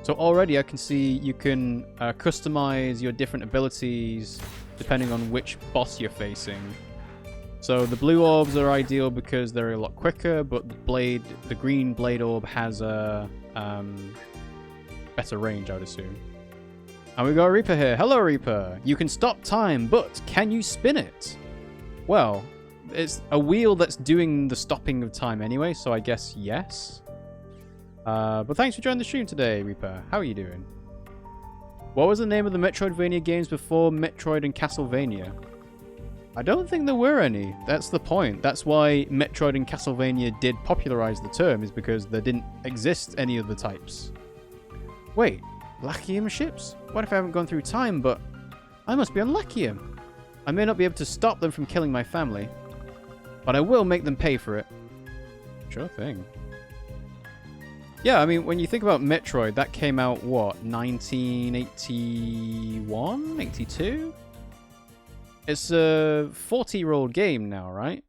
So already I can see you can customize your different abilities depending on which boss you're facing. So the blue orbs are ideal because they're a lot quicker, but the green blade orb has a better range, I would assume. And we got Reaper here. Hello, Reaper. You can stop time, but can you spin it? Well, it's a wheel that's doing the stopping of time anyway, so I guess yes. But thanks for joining the stream today, Reaper. How are you doing? What was the name of the Metroidvania games before Metroid and Castlevania? I don't think there were any. That's the point. That's why Metroid and Castlevania did popularize the term, is because there didn't exist any other types. Wait, Lachiem ships? What if I haven't gone through time, but I must be on Lachiem? I may not be able to stop them from killing my family, but I will make them pay for it. Sure thing. Yeah, I mean, when you think about Metroid, that came out, what, 1981? 82? It's a 40-year-old game now, right?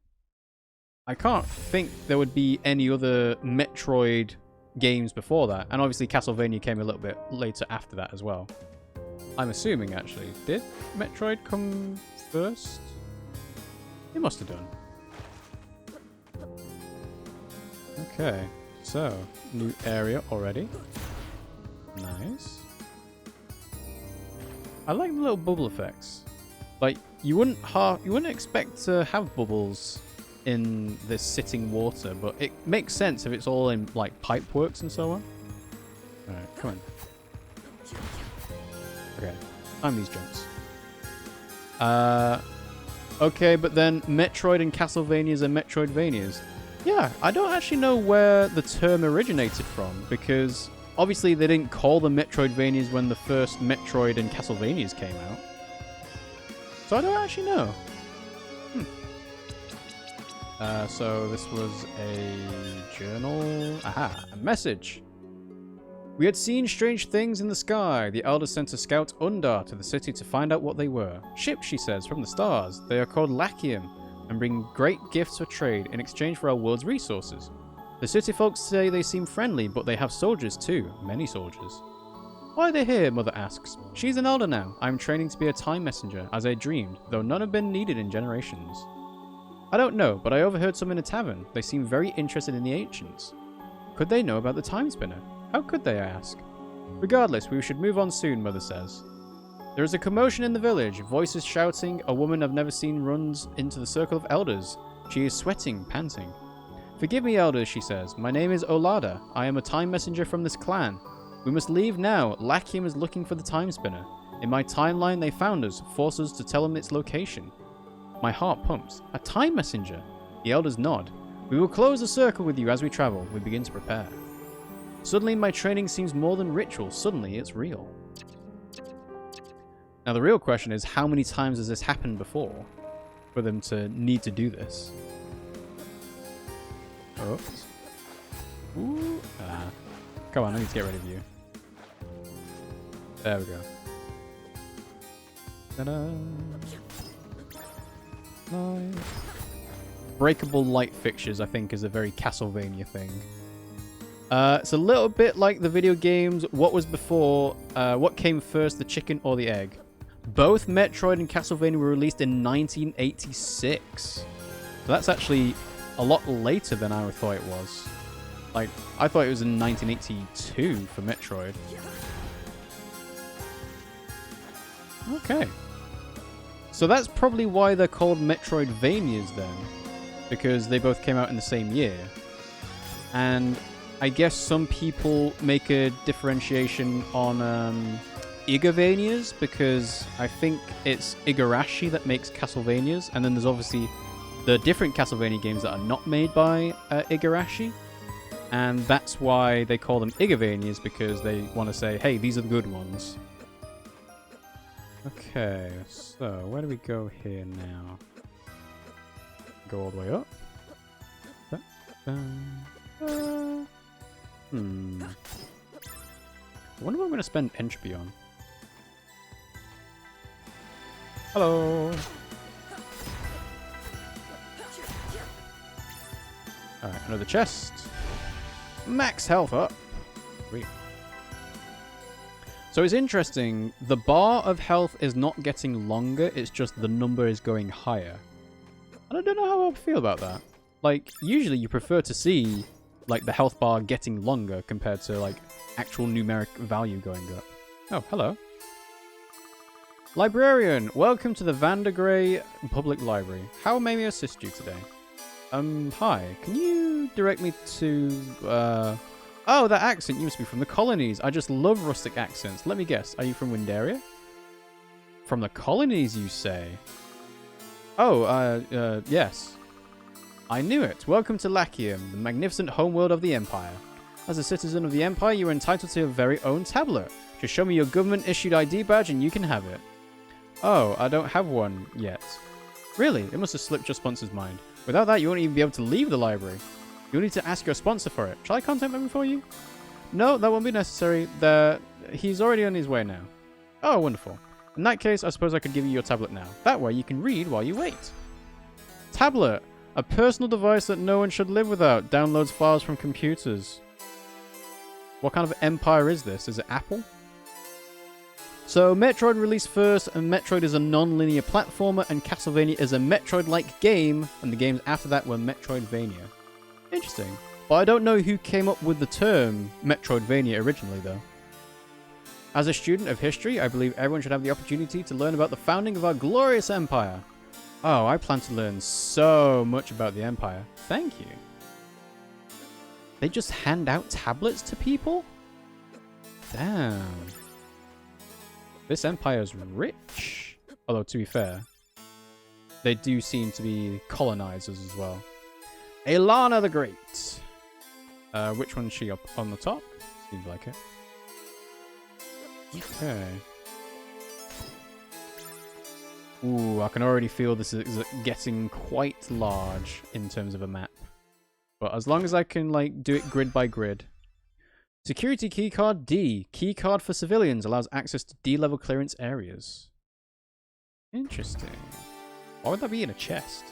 I can't think there would be any other Metroid games before that. And obviously Castlevania came a little bit later after that as well. I'm assuming, actually. Did Metroid come first? It must have done. Okay, so new area already. Nice. I like the little bubble effects. Like, you wouldn't expect to have bubbles in this sitting water, but it makes sense if it's all in like pipe works and so on. Alright, come on. Okay, time these jumps. Okay, but then Metroid and Castlevanias are Metroidvanias. Yeah, I don't actually know where the term originated from, because obviously they didn't call them Metroidvanias when the first Metroid and Castlevanias came out. So I don't actually know. So this was a journal. Aha, a message. We had seen strange things in the sky. The elders sent a scout Undar to the city to find out what they were. Ships, she says, from the stars. They are called Lachiem and bring great gifts for trade in exchange for our world's resources. The city folks say they seem friendly, but they have soldiers too. Many soldiers. Why are they here? Mother asks. She's an elder now. I'm training to be a time messenger, as I dreamed, though none have been needed in generations. I don't know, but I overheard some in a tavern. They seem very interested in the ancients. Could they know about the Timespinner? How could they, I ask? Regardless, we should move on soon, Mother says. There is a commotion in the village. Voices shouting. A woman I've never seen runs into the circle of elders. She is sweating, panting. Forgive me, elders, she says. My name is Olada. I am a time messenger from this clan. We must leave now. Lachiem is looking for the Timespinner. In my timeline, they found us, forced us to tell them its location. My heart pumps. A time messenger? The elders nod. We will close the circle with you as we travel. We begin to prepare. Suddenly, my training seems more than ritual. Suddenly, it's real. Now, the real question is, how many times has this happened before for them to need to do this? Oops. Ooh. Come on, I need to get rid of you. There we go. Ta-da! Nice. Breakable light fixtures, I think, is a very Castlevania thing. It's a little bit like the video games. What was before? What came first, the chicken or the egg? Both Metroid and Castlevania were released in 1986. So that's actually a lot later than I thought it was. Like, I thought it was in 1982 for Metroid. Okay. So that's probably why they're called Metroidvanias then. Because they both came out in the same year. And I guess some people make a differentiation on Igavanias, because I think it's Igarashi that makes Castlevanias. And then there's obviously the different Castlevania games that are not made by Igarashi. And that's why they call them Igavanias, because they want to say, hey, these are the good ones. Okay, so where do we go here now? Go all the way up. I wonder what I'm going to spend entropy on. Hello! Alright, another chest. Max health up. Sweet. So it's interesting. The bar of health is not getting longer. It's just the number is going higher. And I don't know how I feel about that. Like, usually you prefer to see, like, the health bar getting longer compared to, like, actual numeric value going up. Oh, hello. Librarian, welcome to the Vandergray Public Library. How may we assist you today? Hi. Can you direct me to, Oh, that accent. You must be from the colonies. I just love rustic accents. Let me guess. Are you from Windaria? From the colonies, you say? Oh, yes. I knew it. Welcome to Lachiem, the magnificent homeworld of the Empire. As a citizen of the Empire, you are entitled to your very own tablet. Just show me your government-issued ID badge and you can have it. Oh, I don't have one yet. Really? It must have slipped your sponsor's mind. Without that, you won't even be able to leave the library. You'll need to ask your sponsor for it. Shall I contact them for you? No, that won't be necessary. He's already on his way now. Oh, wonderful. In that case, I suppose I could give you your tablet now. That way you can read while you wait. Tablet. A personal device that no one should live without. Downloads files from computers. What kind of empire is this? Is it Apple? So, Metroid released first, and Metroid is a non-linear platformer, and Castlevania is a Metroid-like game, and the games after that were Metroidvania. Interesting. But I don't know who came up with the term Metroidvania originally, though. As a student of history, I believe everyone should have the opportunity to learn about the founding of our glorious empire. Oh, I plan to learn so much about the empire. Thank you. They just hand out tablets to people? Damn. This empire's rich. Although, to be fair, they do seem to be colonizers as well. Elana the Great. Which one's she up on the top? Seems like it. Okay. Ooh, I can already feel this is getting quite large in terms of a map. But as long as I can, like, do it grid by grid. Security keycard D. Keycard for civilians allows access to D-level clearance areas. Interesting. Why would that be in a chest?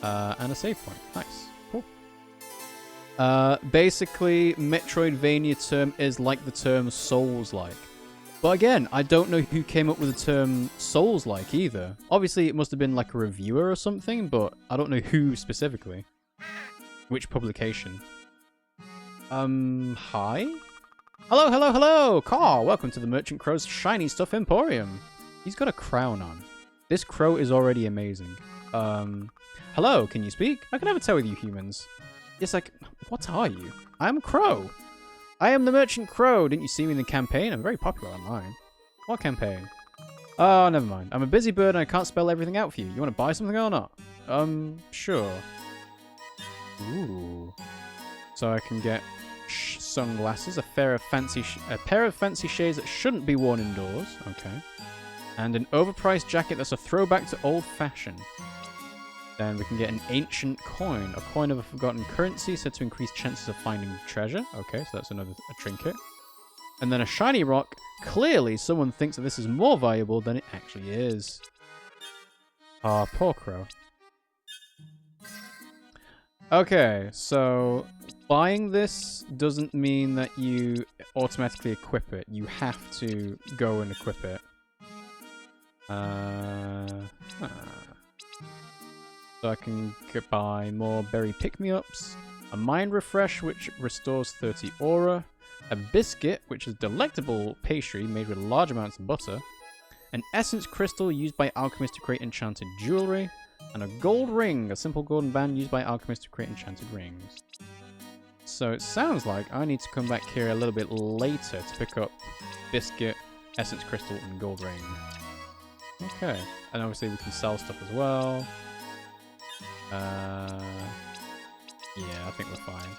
And a save point. Nice. Cool. Basically, Metroidvania term is like the term Souls-like. But again, I don't know who came up with the term Souls-like either. Obviously, it must have been like a reviewer or something, but I don't know who specifically. Which publication. Hi? Hello, hello, hello! Carl, welcome to the Merchant Crow's Shiny Stuff Emporium. He's got a crown on. This crow is already amazing. Hello, can you speak? I can have a chat with you humans. Yes, what are you? I am Crow. I am the Merchant Crow. Didn't you see me in the campaign? I'm very popular online. What campaign? Oh, never mind. I'm a busy bird and I can't spell everything out for you. You want to buy something or not? Sure. Ooh. So I can get sunglasses, a pair of fancy shades that shouldn't be worn indoors. Okay. And an overpriced jacket that's a throwback to old-fashioned. Then we can get an ancient coin, a coin of a forgotten currency said to increase chances of finding treasure. Okay, so that's a trinket. And then a shiny rock. Clearly, someone thinks that this is more valuable than it actually is. Ah, poor crow. Okay, so buying this doesn't mean that you automatically equip it. You have to go and equip it. So I can buy more berry pick-me-ups, a mind refresh which restores 30 aura, a biscuit which is delectable pastry made with large amounts of butter, an essence crystal used by alchemists to create enchanted jewelry, and a gold ring, a simple golden band used by alchemists to create enchanted rings. So it sounds like I need to come back here a little bit later to pick up biscuit, essence crystal, and gold ring. Okay, and obviously we can sell stuff as well. Yeah, I think we're fine.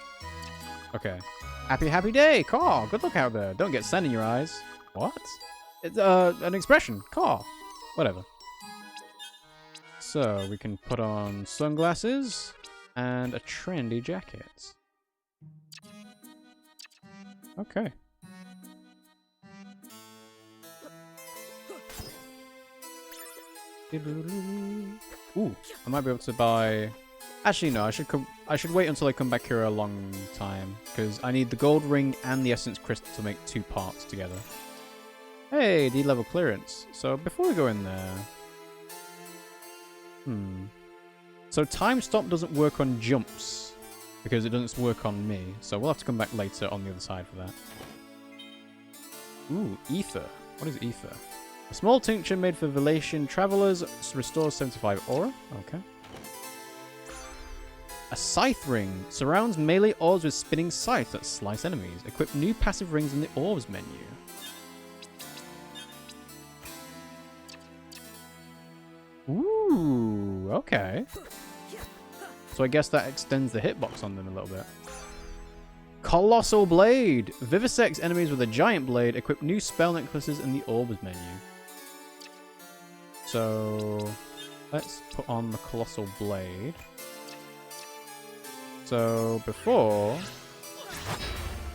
Okay. Happy day, Carl. Good luck out there. Don't get sand in your eyes. What? It's an expression. Carl. Whatever. So we can put on sunglasses and a trendy jacket. Okay. Ooh, I might be able to buy... Actually, no. I should wait until I come back here a long time because I need the gold ring and the essence crystal to make 2 parts together. Hey, D-level clearance. So before we go in there, so time stop doesn't work on jumps because it doesn't work on me. So we'll have to come back later on the other side for that. Ooh, ether. What is ether? A small tincture made for Velation travelers restores 75 aura. Okay. A scythe ring surrounds melee orbs with spinning scythes that slice enemies. Equip new passive rings in the orbs menu. Ooh, okay. So I guess that extends the hitbox on them a little bit. Colossal Blade! Vivisects enemies with a giant blade. Equip new spell necklaces in the orbs menu. So let's put on the Colossal Blade. So before...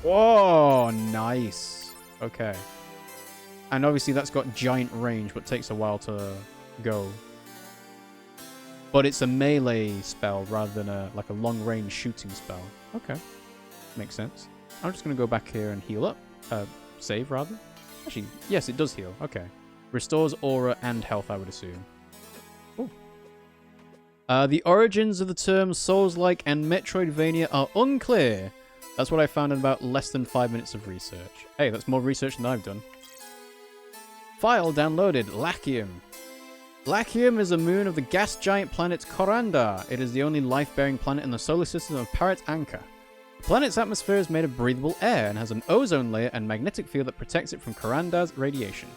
Whoa, nice. Okay. And obviously that's got giant range, but takes a while to go. But it's a melee spell rather than a long-range shooting spell. Okay. Makes sense. I'm just going to go back here and heal up. Save, rather. Actually, yes, it does heal. Okay. Restores aura and health, I would assume. Ooh. The origins of the terms Souls-like and Metroidvania are unclear. That's what I found in about less than 5 minutes of research. Hey, that's more research than I've done. File downloaded. Lachiem. Lachiem is a moon of the gas giant planet Coranda. It is the only life-bearing planet in the solar system of Parrot Anchor. The planet's atmosphere is made of breathable air and has an ozone layer and magnetic field that protects it from Coranda's radiation.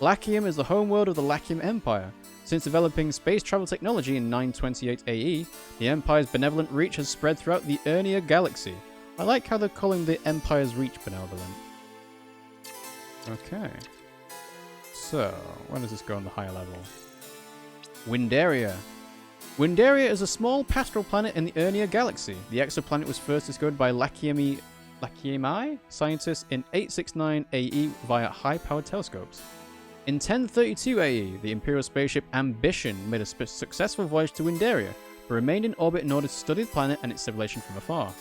Lachiem is the homeworld of the Lachiem Empire. Since developing space travel technology in 928 AE, the Empire's benevolent reach has spread throughout the Urnia galaxy. I like how they're calling the Empire's reach benevolent. Okay. So, where does this go on the higher level? Windaria. Windaria is a small pastoral planet in the Urnia galaxy. The exoplanet was first discovered by Lachiem scientists in 869 AE via high-powered telescopes. In 1032 AE, the Imperial spaceship Ambition made a successful voyage to Windaria, but remained in orbit in order to study the planet and its civilization from afar.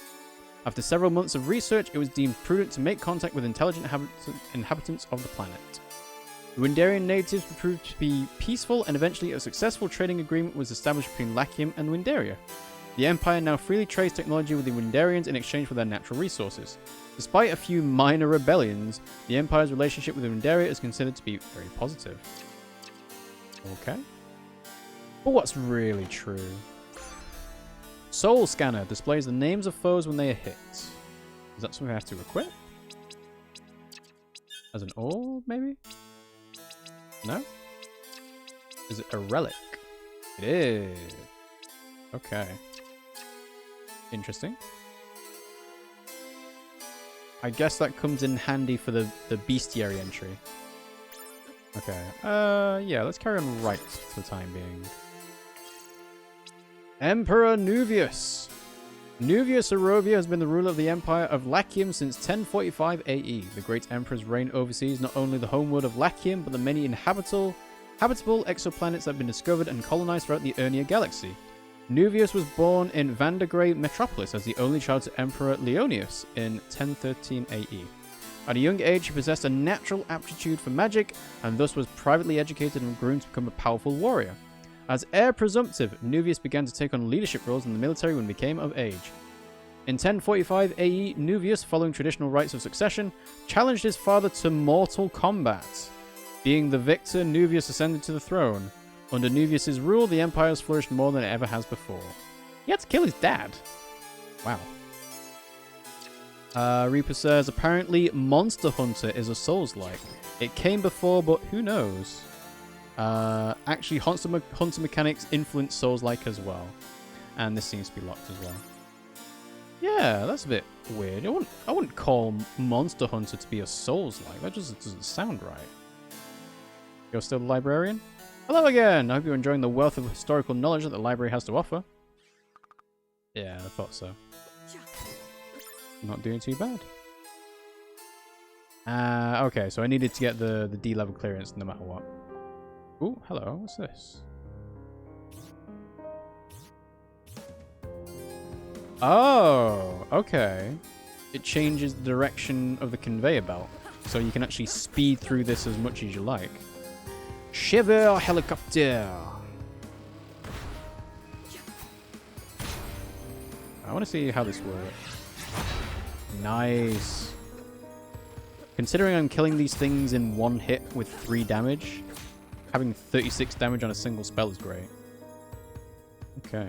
After several months of research, it was deemed prudent to make contact with intelligent inhabitants of the planet. The Windarian natives proved to be peaceful, and eventually a successful trading agreement was established between Lachiem and Windaria. The Empire now freely trades technology with the Windarians in exchange for their natural resources. Despite a few minor rebellions, the Empire's relationship with Windaria is considered to be very positive. Okay. But what's really true? Soul Scanner displays the names of foes when they are hit. Is that something I have to equip? As an orb, maybe? No? Is it a relic? It is. Okay. Interesting. I guess that comes in handy for the bestiary entry. Okay. Yeah, let's carry on right for the time being. Emperor Nuvius. Nuvius Arovia has been the ruler of the Empire of Lachiem since 1045 AE. The Great Emperor's reign oversees not only the homeworld of Lachiem, but the many habitable exoplanets that have been discovered and colonized throughout the Urnia galaxy. Nuvius was born in Vandergrey Metropolis as the only child to Emperor Leonius in 1013 AE. At a young age, he possessed a natural aptitude for magic, and thus was privately educated and groomed to become a powerful warrior. As heir presumptive, Nuvius began to take on leadership roles in the military when he became of age. In 1045 AE, Nuvius, following traditional rites of succession, challenged his father to mortal combat. Being the victor, Nuvius ascended to the throne. Under Nuvius' rule, the Empire has flourished more than it ever has before. He had to kill his dad. Wow. Reaper says, apparently Monster Hunter is a Souls-like. It came before, but who knows? Actually, Hunter mechanics influence Souls-like as well. And this seems to be locked as well. Yeah, that's a bit weird. I wouldn't call Monster Hunter to be a Souls-like. That just doesn't sound right. You're still the librarian? Hello again! I hope you're enjoying the wealth of historical knowledge that the library has to offer. Yeah, I thought so. Not doing too bad. Okay, so I needed to get the D-level clearance no matter what. Ooh, hello, what's this? Oh, okay. It changes the direction of the conveyor belt. So you can actually speed through this as much as you like. Shiver helicopter. I want to see how this works. Nice. Considering I'm killing these things in one hit with 3 damage, having 36 damage on a single spell is great. Okay.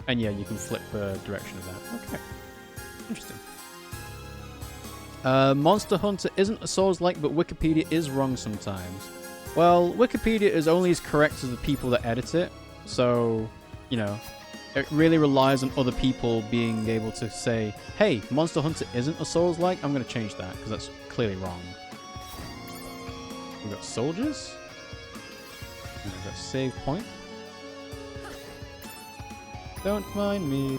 And yeah, you can flip the direction of that. Okay. Interesting. Monster Hunter isn't a Souls-like, but Wikipedia is wrong sometimes. Well, Wikipedia is only as correct as the people that edit it. So, you know, it really relies on other people being able to say, hey, Monster Hunter isn't a Souls-like. I'm going to change that, because that's clearly wrong. We've got soldiers. We've got save point. Don't mind me.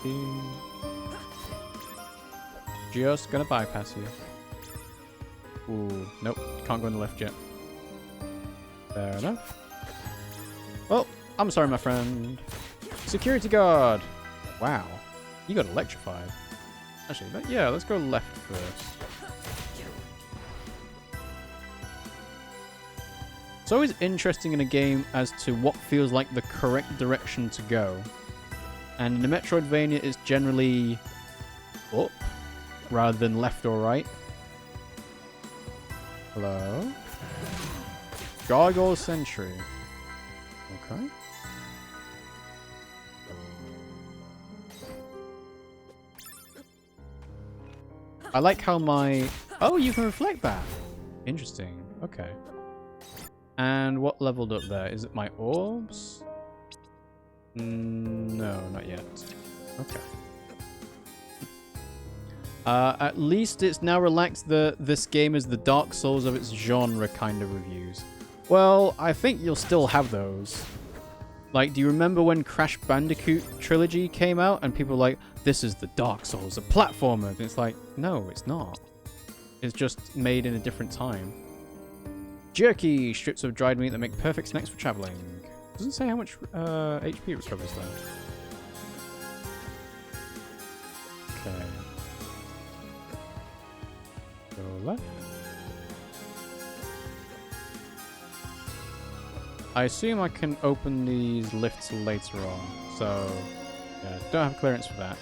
Just gonna bypass you. Ooh, nope. Can't go on the left yet. Fair enough. Oh, I'm sorry, my friend. Security guard. Wow. You got electrified. Actually, yeah, let's go left first. It's always interesting in a game as to what feels like the correct direction to go. And in the Metroidvania, it's generally up rather than left or right. Hello? Gargoyle Sentry. Okay. I like how my... Oh, you can reflect that. Interesting. Okay. And what leveled up there? Is it my orbs? No, not yet. Okay. At least it's now relaxed that this game is the Dark Souls of its genre kind of reviews. Well, I think you'll still have those. Like, do you remember when Crash Bandicoot Trilogy came out and people were like, this is the Dark Souls, a platformer? And it's like, no, it's not. It's just made in a different time. Jerky, strips of dried meat that make perfect snacks for traveling. Doesn't say how much HP recovers though. Okay. Go left. I assume I can open these lifts later on, so yeah, don't have clearance for that.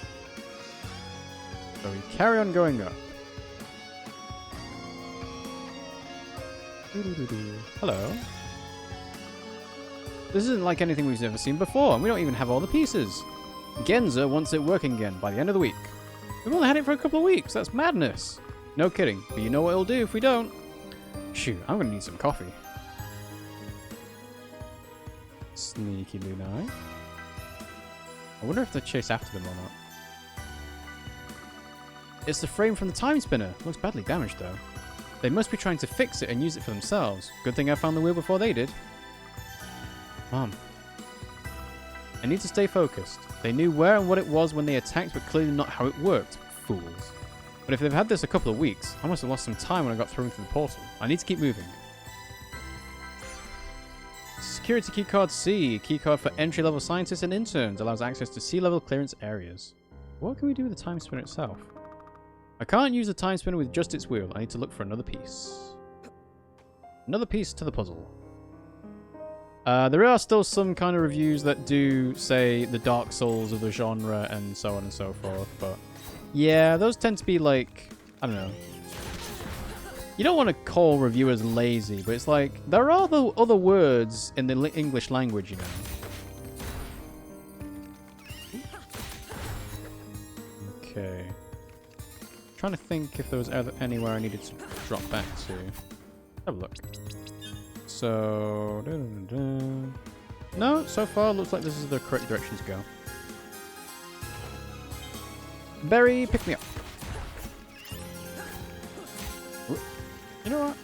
So we carry on going up. Hello. This isn't like anything we've ever seen before, and we don't even have all the pieces. Genza wants it working again by the end of the week. We've only had it for a couple of weeks. That's madness. No kidding, but you know what it'll do if we don't. Shoot, I'm gonna need some coffee. Sneaky Lunai. I wonder if they chase after them or not. It's the frame from the Timespinner. Looks badly damaged though. They must be trying to fix it and use it for themselves. Good thing I found the wheel before they did. Mom. I need to stay focused. They knew where and what it was when they attacked, but clearly not how it worked. Fools. But if they've had this a couple of weeks, I must have lost some time when I got thrown through the portal. I need to keep moving. Security keycard C. Keycard for entry-level scientists and interns. Allows access to sea-level clearance areas. What can we do with the time spinner itself? I can't use the time spinner with just its wheel. I need to look for another piece. Another piece to the puzzle. There are still some kind of reviews that do say the Dark Souls of the genre and so on and so forth, but yeah, those tend to be like, I don't know. You don't want to call reviewers lazy, but it's like, there are other words in the English language, you know. Okay. Trying to think if there was anywhere I needed to drop back to. Have a look. So... No, so far looks like this is the correct direction to go. Berry, pick me up. You know what?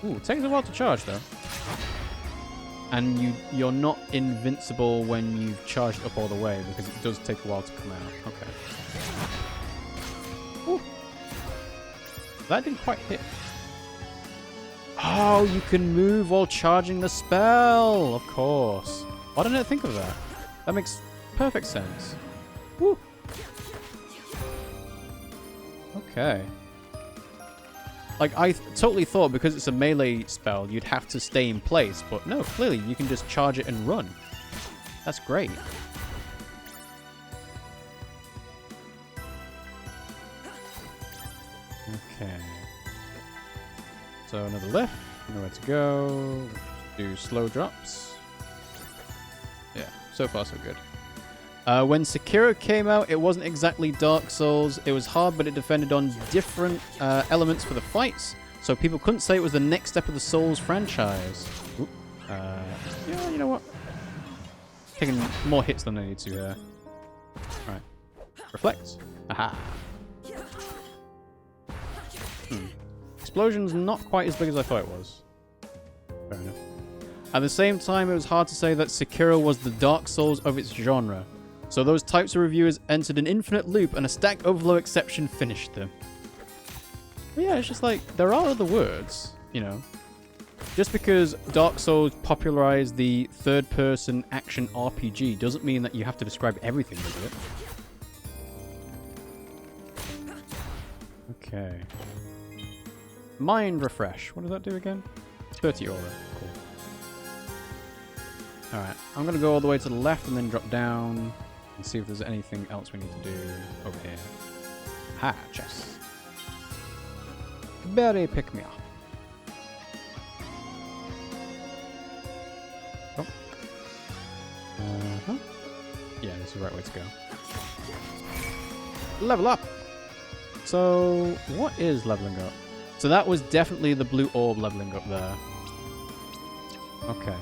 Ooh, it takes a while to charge though. And you're not invincible when you've charged up all the way, because it does take a while to come out. Okay. Ooh. That didn't quite hit. Oh, you can move while charging the spell! Of course. Why didn't I think of that? That makes perfect sense. Okay. Like, I totally thought because it's a melee spell, you'd have to stay in place. But no, clearly you can just charge it and run. That's great. Okay. So another lift. Nowhere to go. Do slow drops. Yeah, so far so good. When Sekiro came out, it wasn't exactly Dark Souls. It was hard, but it defended on different elements for the fights, so people couldn't say it was the next step of the Souls franchise. Oop. Yeah, you know what? Taking more hits than I need to here. Alright. Reflect. Aha. Explosion's not quite as big as I thought it was. Fair enough. At the same time, it was hard to say that Sekiro was the Dark Souls of its genre. So those types of reviewers entered an infinite loop and a Stack Overflow exception finished them. But yeah, it's just like, there are other words, you know. Just because Dark Souls popularized the third-person action RPG doesn't mean that you have to describe everything with it. Okay. Mind Refresh. What does that do again? 30 aura. Cool. Alright, I'm going to go all the way to the left and then drop down and see if there's anything else we need to do over here. Ha, chest. Berry pick me up. Oh. Uh-huh. Yeah, this is the right way to go. Level up! So, what is leveling up? So that was definitely the blue orb leveling up there. Okay.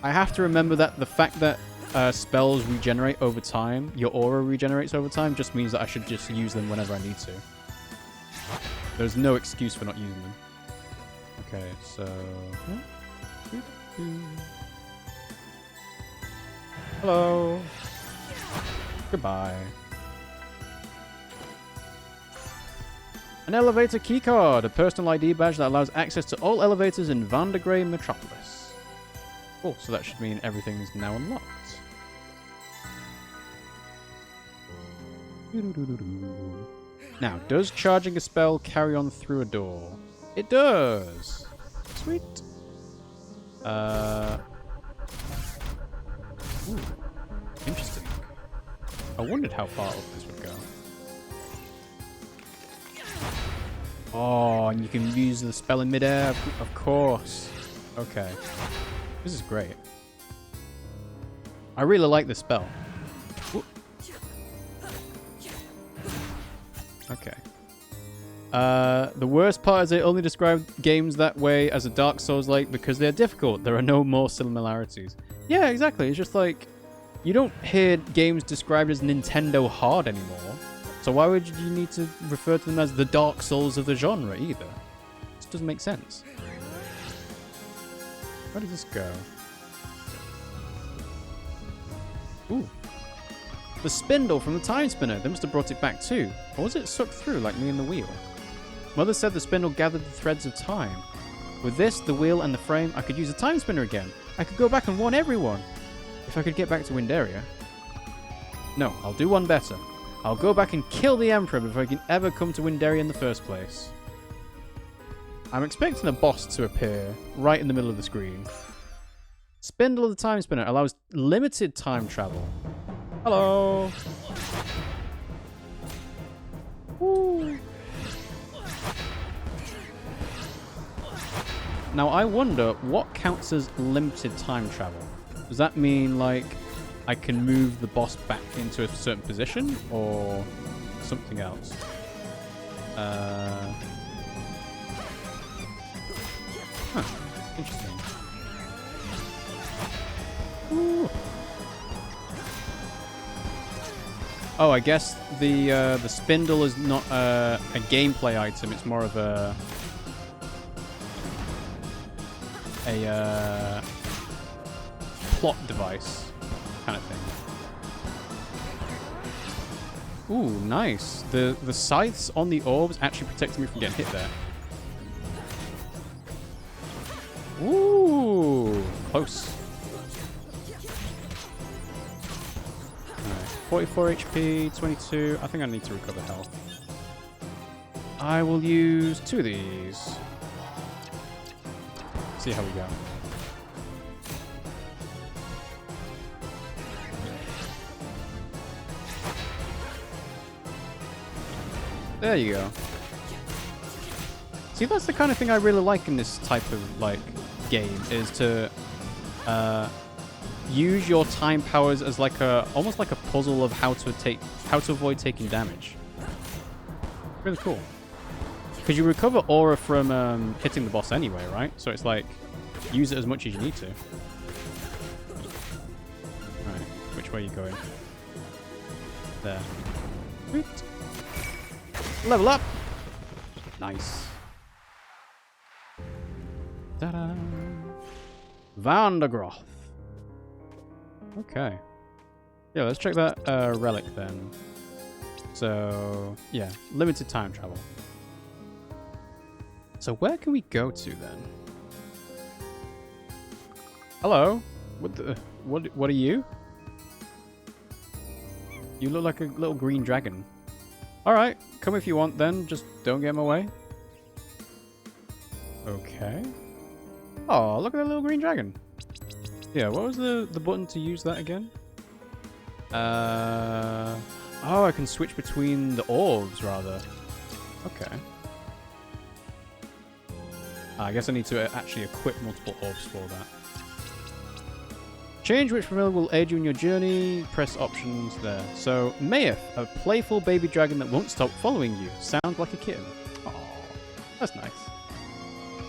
I have to remember that the fact that spells regenerate over time, your aura regenerates over time, just means that I should just use them whenever I need to. There's no excuse for not using them. Okay, so... Hello! Goodbye. An elevator keycard, a personal ID badge that allows access to all elevators in Vandergrey Metropolis. Oh, so that should mean everything is now unlocked. Now, does charging a spell carry on through a door? It does! Sweet. Ooh, interesting. I wondered how far up this would go. Oh, and you can use the spell in midair, of course. Okay. This is great. I really like this spell. Ooh. Okay. The worst part is they only describe games that way as a Dark Souls-like because they're difficult. There are no more similarities. Yeah, exactly. It's just like, you don't hear games described as Nintendo hard anymore. So why would you need to refer to them as the Dark Souls of the genre either? This doesn't make sense. Where does this go? Ooh. The spindle from the Timespinner. They must have brought it back too. Or was it sucked through like me in the wheel? Mother said the spindle gathered the threads of time. With this, the wheel and the frame, I could use a Timespinner again. I could go back and warn everyone. If I could get back to Windaria. No, I'll do one better. I'll go back and kill the Emperor before I can ever come to Windaria in the first place. I'm expecting a boss to appear right in the middle of the screen. Spindle of the Timespinner allows limited time travel. Hello! Woo. Now I wonder what counts as limited time travel. Does that mean like I can move the boss back into a certain position or something else? Huh. Interesting. Ooh. Oh, I guess the spindle is not a gameplay item. It's more of a plot device kind of thing. Ooh, nice. The scythes on the orbs actually protect me from getting hit there. Ooh, close. 44 HP, 22. I think I need to recover health. I will use 2 of these. See how we go. There you go. See, that's the kind of thing I really like in this type of like game, is to use your time powers as like almost like a puzzle of how to avoid taking damage. Really cool. Because you recover aura from hitting the boss anyway, right? So it's like, use it as much as you need to. Right, which way are you going? There. Sweet. Level up! Nice. Ta-da! Vandergroth. Okay. Yeah, let's check that relic then. So, yeah, limited time travel. So where can we go to then? Hello? What are you? You look like a little green dragon. Alright, come if you want then, just don't get in my way. Okay. Oh, look at that little green dragon. Yeah, what was the button to use that again? Oh, I can switch between the orbs rather. Okay. I guess I need to actually equip multiple orbs for that. Change which familiar will aid you in your journey. Press options there. So, Mayeth, a playful baby dragon that won't stop following you. Sounds like a kitten. Oh, that's nice.